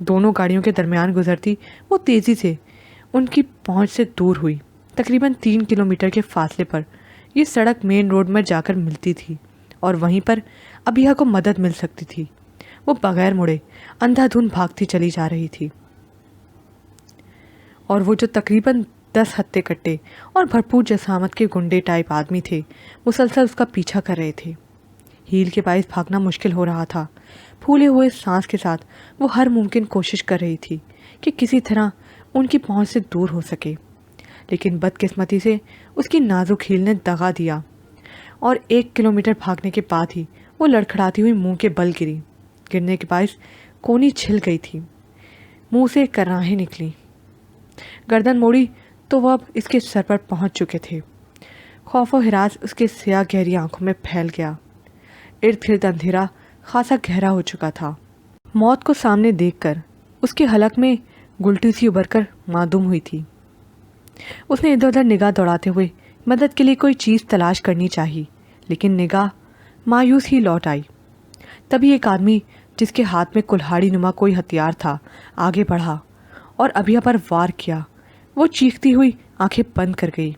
دونوں گاڑیوں کے درمیان گزرتی وہ تیزی سے ان کی پہنچ سے دور ہوئی۔ تقریباً 3 کلومیٹر کے فاصلے پر یہ سڑک مین روڈ میں جا کر ملتی تھی اور وہیں پر ابیہ کو مدد مل سکتی تھی۔ وہ بغیر مڑے اندھا دھند بھاگتی چلی جا رہی تھی اور وہ جو تقریباً 10 ہتے کٹے اور بھرپور جسامت کے گنڈے ٹائپ آدمی تھے مسلسل اس کا پیچھا کر رہے تھے۔ ہیل کے باعث بھاگنا مشکل ہو رہا تھا۔ پھولے ہوئے سانس کے ساتھ وہ ہر ممکن کوشش کر رہی تھی کہ کسی طرح ان کی پہنچ سے دور ہو سکے، لیکن بدقسمتی سے اس کی نازک ہیل نے دغا دیا اور 1 کلومیٹر بھاگنے کے بعد ہی وہ لڑکھڑاتی ہوئی منہ کے بل گری۔ گرنے کے باعث کونی چھل گئی تھی، منہ سے کراہیں نکلی۔ گردن موڑی تو وہ اب اس کے سر پر پہنچ چکے تھے۔ خوف و ہراس اس کے سیاہ گہری آنکھوں میں پھیل گیا۔ ارد گرد اندھیرا خاصا گہرا ہو چکا تھا۔ موت کو سامنے دیکھ کر اس کے حلق میں گلٹی سی ابھر کر معدوم ہوئی تھی۔ اس نے ادھر ادھر نگاہ دوڑاتے ہوئے مدد کے لیے کوئی چیز تلاش کرنی چاہی، لیکن نگاہ مایوس ہی لوٹ آئی۔ تبھی ایک آدمی جس کے ہاتھ میں کلہاڑی نما کوئی ہتھیار تھا آگے بڑھا اور ابیہ پر وار کیا۔ وہ چیختی ہوئی آنکھیں بند کر گئی۔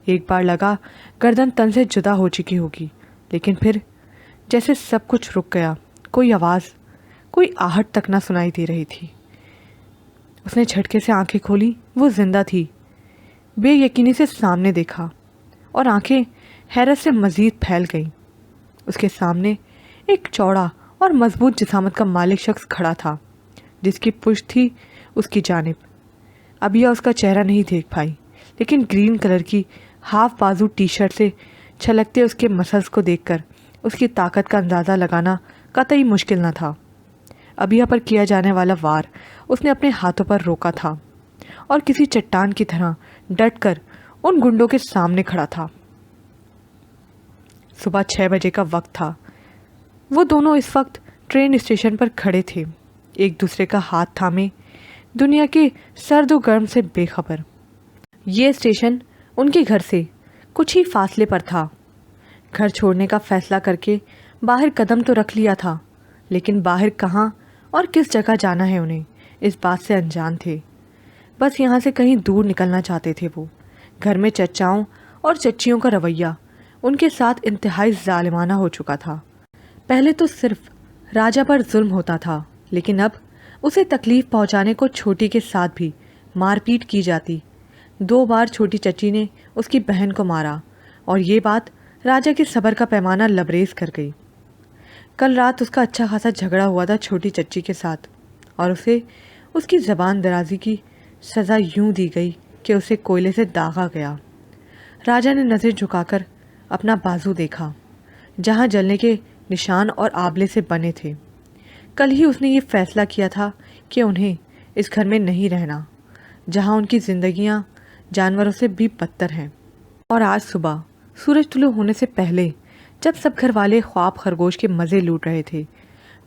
ایک بار لگا گردن تن سے جدا ہو چکی ہوگی، لیکن پھر جیسے سب کچھ رک گیا۔ کوئی آواز، کوئی آہٹ تک نہ سنائی دے رہی تھی۔ اس نے جھٹکے سے آنکھیں کھولی۔ وہ زندہ تھی۔ بے یقینی سے سامنے دیکھا اور آنکھیں حیرت سے مزید پھیل گئیں۔ اس کے سامنے ایک چوڑا اور مضبوط جسامت کا مالک شخص کھڑا تھا جس کی پشت تھی اس کی جانب۔ ابیہ اس کا چہرہ نہیں دیکھ پائی، لیکن گرین کلر کی ہاف بازو ٹی شرٹ سے چھلکتے اس کے مسلز کو دیکھ کر اس کی طاقت کا اندازہ لگانا قطعی مشکل نہ تھا۔ ابیہ پر کیا جانے والا وار اس نے اپنے ہاتھوں پر روکا تھا اور کسی چٹان کی طرح ڈٹ کر ان گنڈوں کے سامنے کھڑا تھا۔ صبح 6 بجے کا وقت تھا۔ وہ دونوں اس وقت ٹرین اسٹیشن پر کھڑے تھے، ایک دوسرے کا ہاتھ تھامے، دنیا کے سرد و گرم سے بے خبر۔ یہ اسٹیشن ان کے گھر سے کچھ ہی فاصلے پر تھا۔ گھر چھوڑنے کا فیصلہ کر کے باہر قدم تو رکھ لیا تھا، لیکن باہر کہاں اور کس جگہ جانا ہے انہیں اس بات سے انجان تھے۔ بس یہاں سے کہیں دور نکلنا چاہتے تھے وہ۔ گھر میں چچاؤں اور چچیوں کا رویہ ان کے ساتھ انتہائی ظالمانہ ہو چکا تھا۔ پہلے تو صرف راجہ پر ظلم ہوتا تھا، لیکن اب اسے تکلیف پہنچانے کو چھوٹی کے ساتھ بھی مار پیٹ کی جاتی۔ 2 بار چھوٹی چچی نے اس کی بہن کو مارا اور یہ بات راجہ کے صبر کا پیمانہ لبریز کر گئی۔ کل رات اس کا اچھا خاصا جھگڑا ہوا تھا چھوٹی چچی کے ساتھ، اور اسے اس کی زبان درازی کی سزا یوں دی گئی کہ اسے کوئلے سے داغا گیا۔ راجہ نے نظر جھکا کر اپنا بازو دیکھا جہاں جلنے کے نشان اور آبلے سے بنے تھے۔ کل ہی اس نے یہ فیصلہ کیا تھا کہ انہیں اس گھر میں نہیں رہنا جہاں ان کی زندگیاں جانوروں سے بھی بدتر ہیں۔ اور آج صبح سورج طلوع ہونے سے پہلے جب سب گھر والے خواب خرگوش کے مزے لوٹ رہے تھے،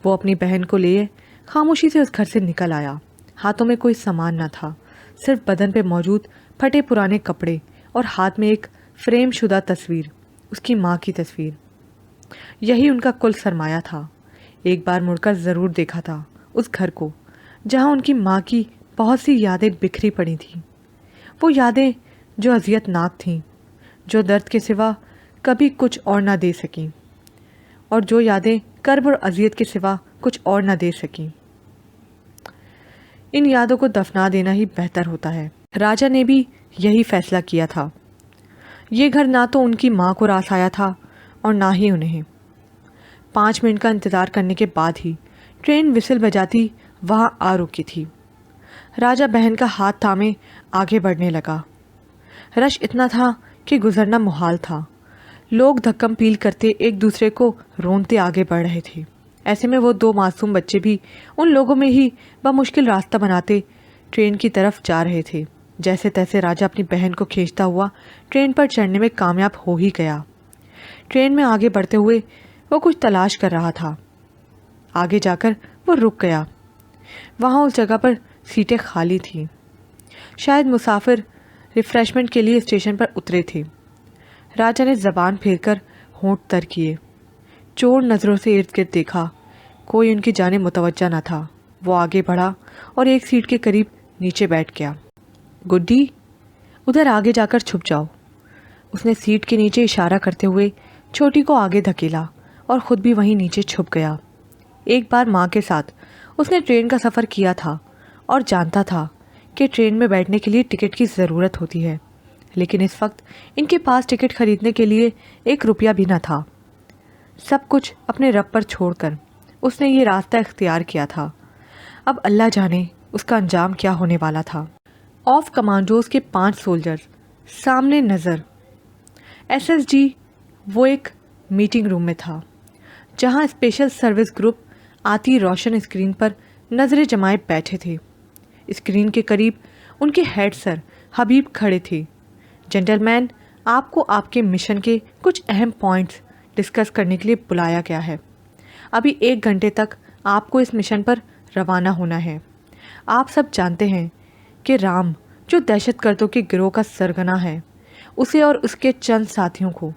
وہ اپنی بہن کو لیے خاموشی سے اس گھر سے نکل آیا۔ ہاتھوں میں کوئی سامان نہ تھا، صرف بدن پہ موجود پھٹے پرانے کپڑے اور ہاتھ میں ایک فریم شدہ تصویر، اس کی ماں کی تصویر۔ یہی ان کا کل سرمایہ تھا۔ ایک بار مڑ کر ضرور دیکھا تھا اس گھر کو جہاں ان کی ماں کی بہت سی یادیں بکھری پڑی تھیں، وہ یادیں جو اذیت ناک تھیں، جو درد کے سوا کبھی کچھ اور نہ دے سکیں، اور جو یادیں کرب اور اذیت کے سوا کچھ اور نہ دے سکیں۔ ان یادوں کو دفنا دینا ہی بہتر ہوتا ہے۔ راجہ نے بھی یہی فیصلہ کیا تھا۔ یہ گھر نہ تو ان کی ماں کو راس آیا تھا اور نہ ہی انہیں۔ 5 منٹ کا انتظار کرنے کے بعد ہی ٹرین وسل بجاتی وہاں آ رکی تھی۔ راجہ بہن کا ہاتھ تھامے آگے بڑھنے لگا۔ رش اتنا تھا کہ گزرنا محال تھا۔ لوگ دھکم پیل کرتے ایک دوسرے کو رونتے آگے بڑھ رہے تھے۔ ایسے میں وہ 2 معصوم بچے بھی ان لوگوں میں ہی بمشکل راستہ بناتے ٹرین کی طرف جا رہے تھے۔ جیسے تیسے راجہ اپنی بہن کو کھینچتا ہوا ٹرین پر چڑھنے میں کامیاب ہو ہی گیا۔ ٹرین میں آگے بڑھتے ہوئے وہ کچھ تلاش کر رہا تھا۔ آگے جا کر وہ رک گیا۔ وہاں اس جگہ پر سیٹیں خالی تھیں۔ شاید مسافر ریفریشمنٹ کے لیے اسٹیشن پر اترے تھے۔ راجہ نے زبان پھیر کر ہونٹ تر کیے، چور نظروں سے ارد گرد دیکھا۔ کوئی ان کی جانب متوجہ نہ تھا۔ وہ آگے بڑھا اور ایک سیٹ کے قریب نیچے بیٹھ گیا۔ گڈی، ادھر آگے جا کر چھپ جاؤ۔ اس نے سیٹ کے نیچے اشارہ کرتے ہوئے چھوٹی کو آگے دھکیلا اور خود بھی وہیں نیچے چھپ گیا۔ ایک بار ماں کے ساتھ اس نے ٹرین کا سفر کیا تھا اور جانتا تھا کہ ٹرین میں بیٹھنے کے لیے ٹکٹ کی ضرورت ہوتی ہے، لیکن اس وقت ان کے پاس ٹکٹ خریدنے کے لیے 1 روپیہ بھی نہ تھا۔ سب کچھ اپنے رب پر چھوڑ کر اس نے یہ راستہ اختیار کیا تھا۔ اب اللہ جانے اس کا انجام کیا ہونے والا تھا۔ آف کمانڈوز کے 5 سولجرز سامنے نظر۔ ایس ایس جی وہ ایک میٹنگ روم میں تھا جہاں اسپیشل سروس گروپ آتی روشن اسکرین پر نظریں جمائے بیٹھے تھے۔ اسکرین کے قریب ان کے ہیڈ سر حبیب کھڑے تھے۔ جنٹل مین، آپ کو آپ کے مشن کے کچھ اہم پوائنٹس ڈسکس کرنے کے لیے بلایا گیا ہے۔ ابھی 1 گھنٹے تک آپ کو اس مشن پر روانہ ہونا ہے۔ آپ سب جانتے ہیں کہ رام، جو دہشت گردوں کے گروہ کا سرغنہ ہے، اسے اور اس کے چند ساتھیوں کو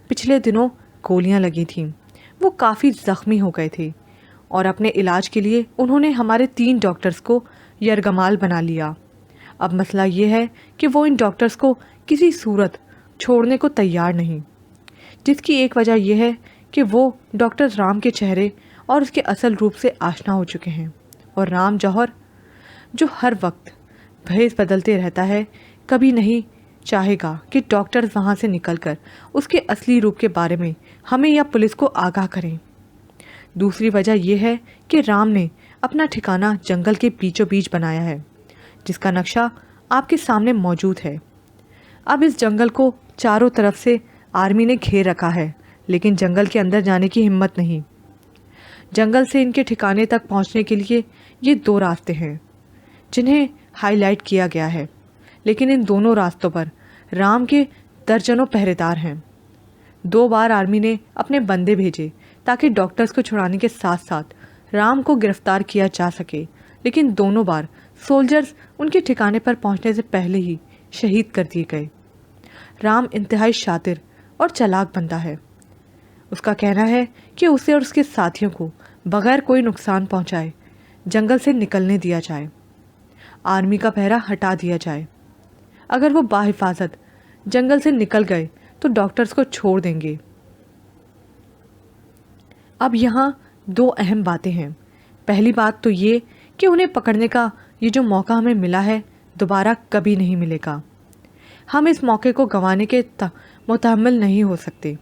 پچھلے دنوں گولیاں لگی تھیں۔ وہ کافی زخمی ہو گئے تھے اور اپنے علاج کے لیے انہوں نے ہمارے 3 ڈاکٹرز کو یرغمال بنا لیا۔ اب مسئلہ یہ ہے کہ وہ ان ڈاکٹرز کو کسی صورت چھوڑنے کو تیار نہیں، جس کی ایک وجہ یہ ہے کہ وہ ڈاکٹر رام کے چہرے اور اس کے اصل روپ سے آشنا ہو چکے ہیں، اور رام جوہر، جو ہر وقت بھیس بدلتے رہتا ہے، کبھی نہیں چاہے گا کہ ڈاکٹرز وہاں سے نکل کر اس کے اصلی روپ کے بارے میں ہمیں یا پولیس کو آگاہ کریں۔ دوسری وجہ یہ ہے کہ رام نے اپنا ٹھکانہ جنگل کے بیچوں بیچ بنایا ہے، جس کا نقشہ آپ کے سامنے موجود ہے۔ اب اس جنگل کو چاروں طرف سے آرمی نے گھیر رکھا ہے، لیکن جنگل کے اندر جانے کی ہمت نہیں۔ جنگل سے ان کے ٹھکانے تک پہنچنے کے لیے یہ 2 راستے ہیں جنہیں ہائی لائٹ کیا گیا ہے، لیکن ان دونوں راستوں پر رام کے درجنوں پہرے دار ہیں۔ 2 بار آرمی نے اپنے بندے بھیجے تاکہ ڈاکٹرز کو چھڑانے کے ساتھ ساتھ رام کو گرفتار کیا جا سکے، لیکن دونوں بار سولجرز ان کے ٹھکانے پر پہنچنے سے پہلے ہی شہید کر دیے گئے۔ رام انتہائی شاطر اور چالاک بندہ ہے۔ اس کا کہنا ہے کہ اسے اور اس کے ساتھیوں کو بغیر کوئی نقصان پہنچائے جنگل سے نکلنے دیا جائے، آرمی کا پہرا ہٹا دیا جائے۔ اگر وہ باحفاظت جنگل سے نکل گئے تو ڈاکٹرز کو چھوڑ دیں گے۔ اب یہاں 2 اہم باتیں ہیں۔ پہلی بات تو یہ کہ انہیں پکڑنے کا یہ جو موقع ہمیں ملا ہے دوبارہ کبھی نہیں ملے گا۔ ہم اس موقع کو گنوانے کے متحمل نہیں ہو سکتے۔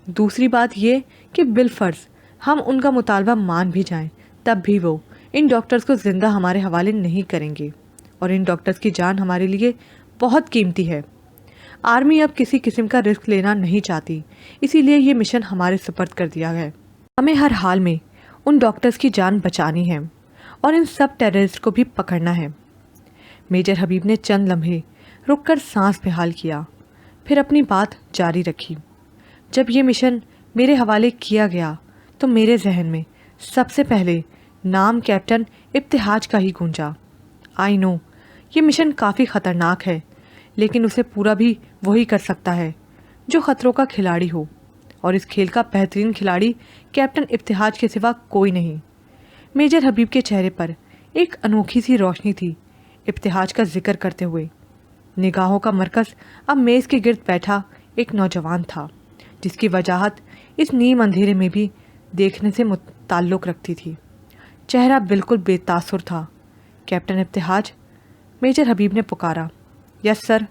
دوسری بات یہ کہ بالفرض ہم ان کا مطالبہ مان بھی جائیں، تب بھی وہ ان ڈاکٹرز کو زندہ ہمارے حوالے نہیں کریں گے، اور ان ڈاکٹرز کی جان ہمارے لیے بہت قیمتی ہے۔ آرمی اب کسی قسم کا رسک لینا نہیں چاہتی، اسی لیے یہ مشن ہمارے سپرد کر دیا ہے۔ ہمیں ہر حال میں ان ڈاکٹرز کی جان بچانی ہے اور ان سب ٹیررسٹ کو بھی پکڑنا ہے۔ میجر حبیب نے چند لمحے رک کر سانس بحال کیا، پھر اپنی بات جاری رکھی۔ جب یہ مشن میرے حوالے کیا گیا تو میرے ذہن میں سب سے پہلے نام کیپٹن ابتہاج کا ہی گونجا۔ آئی نو یہ مشن کافی خطرناک ہے، لیکن اسے پورا بھی وہی کر سکتا ہے جو خطروں کا کھلاڑی ہو، اور اس کھیل کا بہترین کھلاڑی کیپٹن ابتہاج کے سوا کوئی نہیں۔ میجر حبیب کے چہرے پر ایک انوکھی سی روشنی تھی ابتہاج کا ذکر کرتے ہوئے۔ نگاہوں کا مرکز اب میز کے گرد بیٹھا ایک نوجوان تھا، جس کی وجاہت اس نیم اندھیرے میں بھی دیکھنے سے تعلق رکھتی تھی۔ چہرہ بالکل بے تاثر تھا۔ کیپٹن ابتہاج، میجر حبیب نے پکارا۔ یس سر۔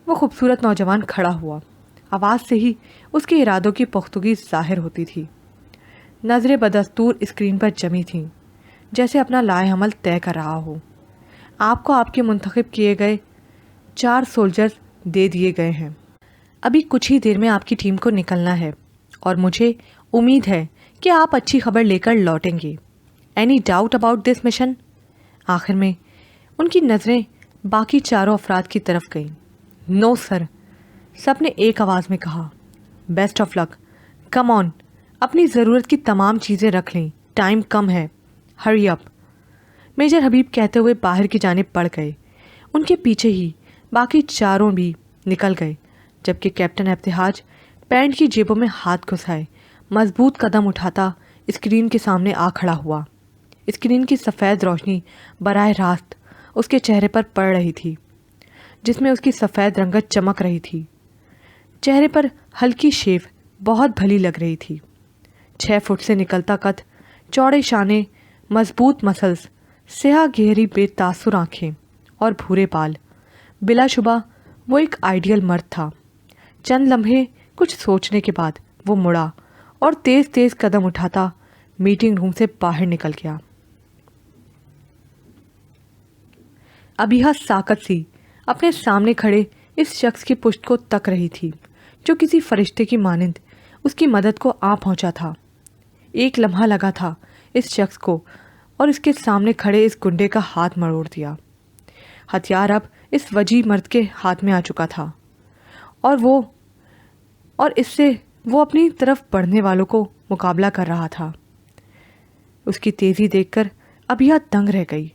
وہ خوبصورت نوجوان کھڑا ہوا۔ آواز سے ہی اس کے ارادوں کی پختگی ظاہر ہوتی تھی۔ نظریں بدستور اسکرین پر جمی تھیں، جیسے اپنا لائے عمل طے کر رہا ہو۔ آپ کو آپ کے منتخب کیے گئے 4 سولجرز دے دیے گئے ہیں۔ ابھی کچھ ہی دیر میں آپ کی ٹیم کو نکلنا ہے، اور مجھے امید ہے کہ آپ اچھی خبر لے کر لوٹیں گے۔ Any doubt about this mission? آخر میں ان کی نظریں باقی 4 افراد کی طرف گئیں۔ نو سر، سب نے ایک آواز میں کہا۔ بیسٹ آف لک، کم آن، اپنی ضرورت کی تمام چیزیں رکھ لیں، ٹائم کم ہے، ہری اپ۔ میجر حبیب کہتے ہوئے باہر کی جانب بڑھ گئے۔ ان کے پیچھے ہی باقی 4 بھی نکل گئے، جبکہ کیپٹن ابتہاج پینٹ کی جیبوں میں ہاتھ گھسائے مضبوط قدم اٹھاتا اسکرین کے سامنے آ کھڑا ہوا۔ اسکرین کی سفید روشنی براہ راست اس کے چہرے پر پڑ رہی تھی، جس میں اس کی سفید رنگت چمک رہی تھی۔ چہرے پر ہلکی شیو بہت بھلی لگ رہی تھی۔ 6 فٹ سے نکلتا قد، چوڑے شانے، مضبوط مسلز، سیاہ گہری بے تاثر آنکھیں اور بھورے بال۔ بلا شبہ وہ ایک آئیڈیل مرد تھا۔ چند لمحے کچھ سوچنے کے بعد وہ مڑا اور تیز تیز قدم اٹھاتا میٹنگ روم سے باہر نکل گیا۔ ابیہا ساکت سی اپنے سامنے کھڑے اس شخص کی پشت کو تک رہی تھی جو کسی فرشتے کی مانند اس کی مدد کو آ پہنچا تھا۔ ایک لمحہ لگا تھا اس شخص کو اور اس کے سامنے کھڑے اس گنڈے کا ہاتھ مروڑ دیا۔ ہتھیار اب اس وجیح مرد کے ہاتھ میں آ چکا تھا اور اس سے وہ اپنی طرف بڑھنے والوں کو مقابلہ کر رہا تھا۔ اس کی تیزی دیکھ کر ابیہا دنگ رہ گئی۔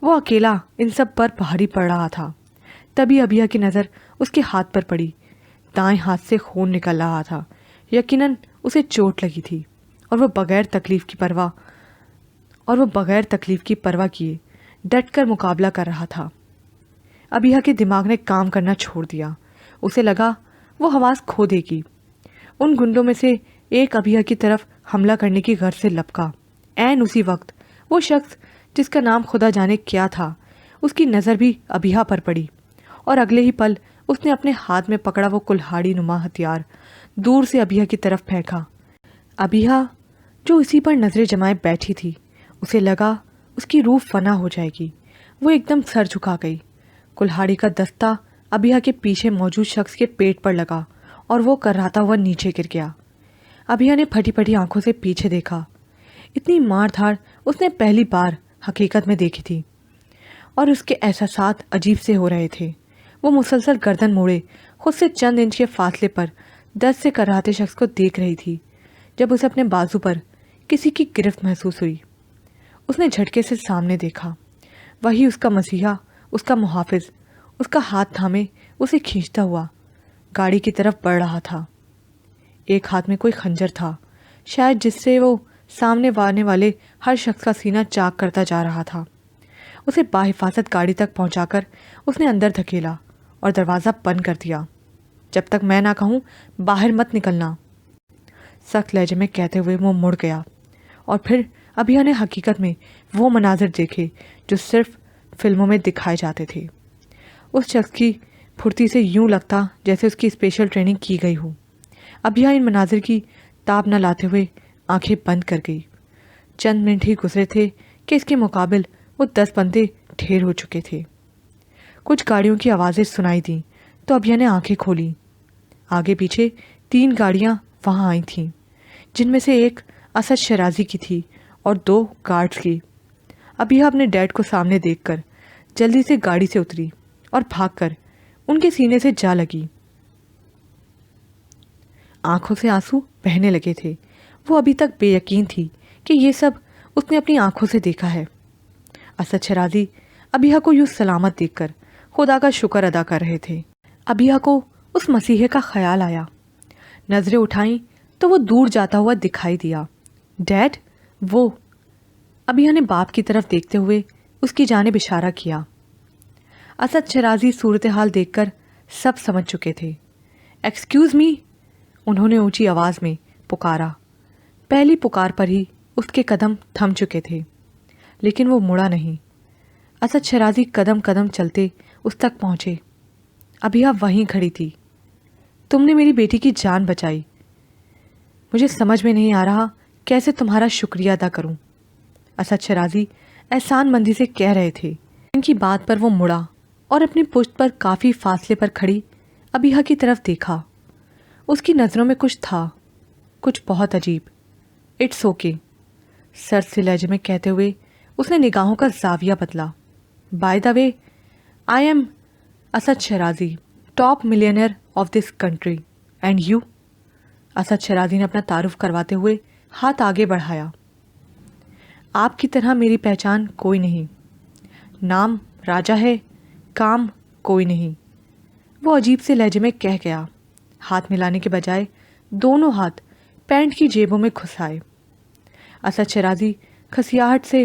وہ اکیلا ان سب پر بھاری پڑ رہا تھا۔ تبھی ابیہا کی نظر اس کے ہاتھ پر پڑی۔ دائیں ہاتھ سے خون نکل رہا تھا۔ یقیناً اسے چوٹ لگی تھی اور وہ بغیر تکلیف کی پرواہ کیے ڈٹ کر مقابلہ کر رہا تھا۔ ابیہا کے دماغ نے کام کرنا چھوڑ دیا۔ اسے لگا وہ حواس کھو دے گی۔ ان گنڈوں میں سے ایک ابیہا کی طرف حملہ کرنے کی غرض سے لپکا۔ عین اسی وقت وہ شخص جس کا نام خدا جانے کیا تھا، اس کی نظر بھی ابیہا پر پڑی اور اگلے ہی پل اس نے اپنے ہاتھ میں پکڑا وہ کلہاڑی نما ہتھیار دور سے ابیہا کی طرف پھینکا۔ ابیہا جو اسی پر نظریں جمائے بیٹھی تھی، اسے لگا اس کی روح فنا ہو جائے گی۔ وہ ایک دم سر جھکا گئی۔ کلہاڑی کا دستہ ابیہا کے پیچھے موجود شخص کے پیٹ پر لگا اور وہ کرراتا ہوا نیچے گر گیا۔ ابیہا نے پھٹی پھٹی آنکھوں سے پیچھے دیکھا۔ اتنی مار دھاڑ اس نے پہلی بار حقیقت میں دیکھی تھی اور اس کے احساسات عجیب سے ہو رہے تھے۔ وہ مسلسل گردن موڑے خود سے چند انچ کے فاصلے پر دست سے کرراتے شخص کو دیکھ رہی تھی جب اسے اپنے بازو پر کسی کی گرفت محسوس ہوئی۔ اس نے جھٹکے سے سامنے دیکھا۔ وہی اس کا مسیحا، اس کا محافظ، اس کا ہاتھ تھامے اسے کھینچتا ہوا گاڑی کی طرف بڑھ رہا تھا۔ ایک ہاتھ میں کوئی خنجر تھا، شاید جس سے وہ سامنے آنے والے ہر شخص کا سینہ چاک کرتا جا رہا تھا۔ اسے باحفاظت گاڑی تک پہنچا کر اس نے اندر دھکیلا اور دروازہ بند کر دیا۔ جب تک میں نہ کہوں باہر مت نکلنا، سخت لہجے میں کہتے ہوئے وہ مڑ گیا۔ اور پھر ابیہا نے حقیقت میں وہ مناظر دیکھے جو صرف فلموں میں دکھائے جاتے تھے۔ اس شخص کی پھرتی سے یوں لگتا جیسے اس کی اسپیشل ٹریننگ کی گئی ہو۔ ابیہا ان مناظر کی تاب نہ لاتے ہوئے آنکھیں بند کر گئی۔ چند منٹ ہی گزرے تھے کہ اس کے مقابل وہ 10 بندے ڈھیر ہو چکے تھے۔ کچھ گاڑیوں کی آوازیں سنائی دیں تو ابیہا نے آنکھیں کھولی۔ آگے پیچھے 3 گاڑیاں وہاں آئی تھیں، جن میں سے ایک اسد شرازی کی تھی اور 2 گارڈز کی۔ ابیہا اپنے ڈیڈ کو سامنے دیکھ کر جلدی سے گاڑی سے اتری اور بھاگ کر ان کے سینے سے جا لگی۔ آنکھوں سے آنسو بہنے لگے تھے۔ وہ ابھی تک بے یقین تھی کہ یہ سب اس نے اپنی آنکھوں سے دیکھا ہے۔ اسد شرازی ابیہا کو یوں سلامت دیکھ کر خدا کا شکر ادا کر رہے تھے۔ ابیہا کو اس مسیحے کا خیال آیا۔ نظریں اٹھائیں تو وہ دور جاتا ہوا دکھائی دیا۔ ڈیڈ، وہ ابیہا نے باپ کی طرف دیکھتے ہوئے اس کی جانب اشارہ کیا۔ اسد شرازی صورتحال دیکھ کر سب سمجھ چکے تھے۔ ایکسکیوز می، انہوں نے اونچی آواز میں پکارا۔ پہلی پکار پر ہی اس کے قدم تھم چکے تھے، لیکن وہ مڑا نہیں۔ اسد شرازی قدم قدم چلتے اس تک پہنچے۔ ابیہا وہیں کھڑی تھی۔ تم نے میری بیٹی کی جان بچائی۔ مجھے سمجھ میں نہیں آ رہا کیسے تمہارا شکریہ ادا کروں، اسد شرازی احسان مندی سے کہہ رہے تھے۔ ان کی بات پر وہ مڑا اور اپنی پشت پر کافی فاصلے پر کھڑی ابیہا کی طرف دیکھا۔ اس کی نظروں میں کچھ تھا، کچھ بہت عجیب۔ اٹس اوکے، سرد سے لہجے میں کہتے ہوئے اس نے نگاہوں کا زاویہ بدلا۔ By the way, I am Asad Shirazi, top millionaire of this country, and you? Asad Shirazi نے اپنا تعارف کرواتے ہوئے ہاتھ آگے بڑھایا۔ آپ کی طرح میری پہچان کوئی نہیں، نام راجہ ہے، کام کوئی نہیں، وہ عجیب سے لہجے میں کہہ گیا، ہاتھ ملانے کے بجائے دونوں ہاتھ پینٹ کی جیبوں میں گھسائے۔ اسد شرازی کھسیاہٹ سے